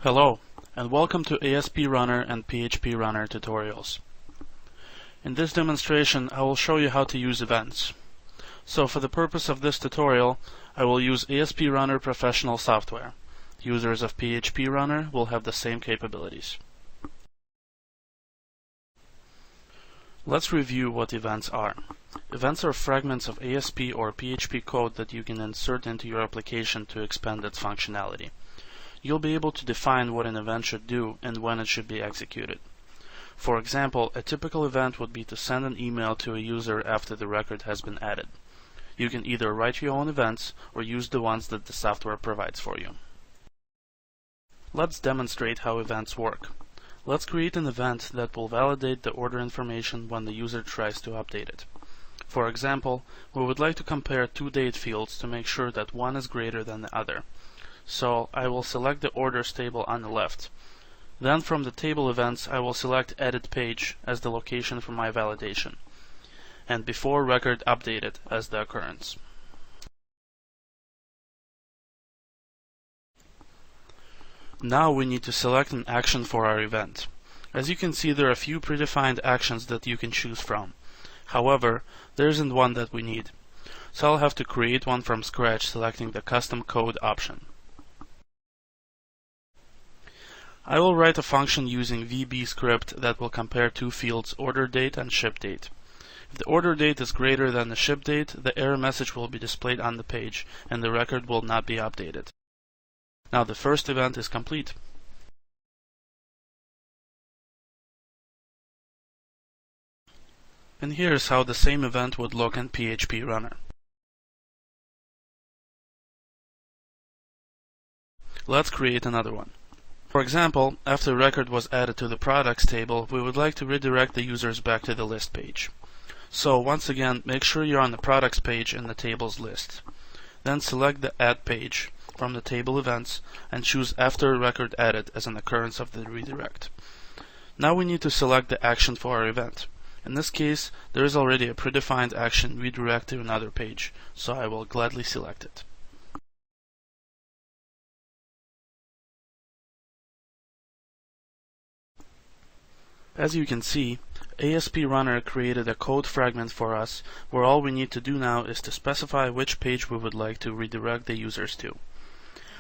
Hello, and welcome to ASP Runner and PHP Runner tutorials. In this demonstration, I will show you how to use events. So for the purpose of this tutorial, I will use ASP Runner Professional software. Users of PHP Runner will have the same capabilities. Let's review what events are. Events are fragments of ASP or PHP code that you can insert into your application to expand its functionality. You'll be able to define what an event should do and when it should be executed. For example, a typical event would be to send an email to a user after the record has been added. You can either write your own events or use the ones that the software provides for you. Let's demonstrate how events work. Let's create an event that will validate the order information when the user tries to update it. For example, we would like to compare two date fields to make sure that one is greater than the other. So I will select the orders table on the left. Then from the table events I will select Edit Page as the location for my validation, and Before Record Updated as the occurrence. Now we need to select an action for our event. As you can see, there are a few predefined actions that you can choose from. However, there isn't one that we need. So I'll have to create one from scratch, selecting the Custom Code option. I will write a function using VB script that will compare two fields, order date and ship date. If the order date is greater than the ship date, the error message will be displayed on the page and the record will not be updated. Now the first event is complete. And here's how the same event would look in PHP Runner. Let's create another one. For example, after a record was added to the products table, we would like to redirect the users back to the list page. So once again, make sure you're on the products page in the tables list. Then select the Add page from the table events and choose After a record added as an occurrence of the redirect. Now we need to select the action for our event. In this case, there is already a predefined action, redirect to another page, so I will gladly select it. As you can see, ASP Runner created a code fragment for us where all we need to do now is to specify which page we would like to redirect the users to.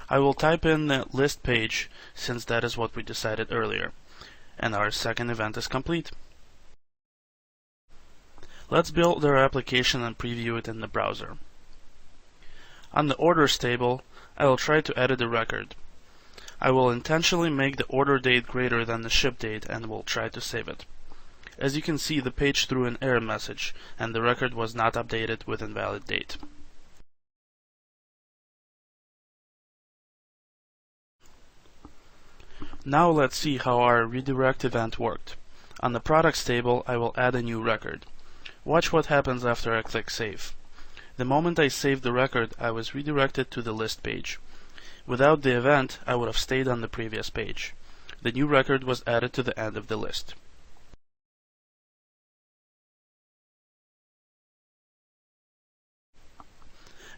I will type in the list page since that is what we decided earlier, and our second event is complete. Let's build our application and preview it in the browser. On the orders table, I will try to edit a record. I will intentionally make the order date greater than the ship date and will try to save it. As you can see, the page threw an error message and the record was not updated with invalid date. Now let's see how our redirect event worked. On the products table, I will add a new record. Watch what happens after I click Save. The moment I saved the record, I was redirected to the list page. Without the event, I would have stayed on the previous page. The new record was added to the end of the list.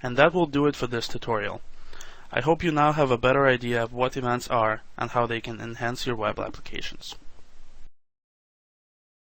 And that will do it for this tutorial. I hope you now have a better idea of what events are and how they can enhance your web applications.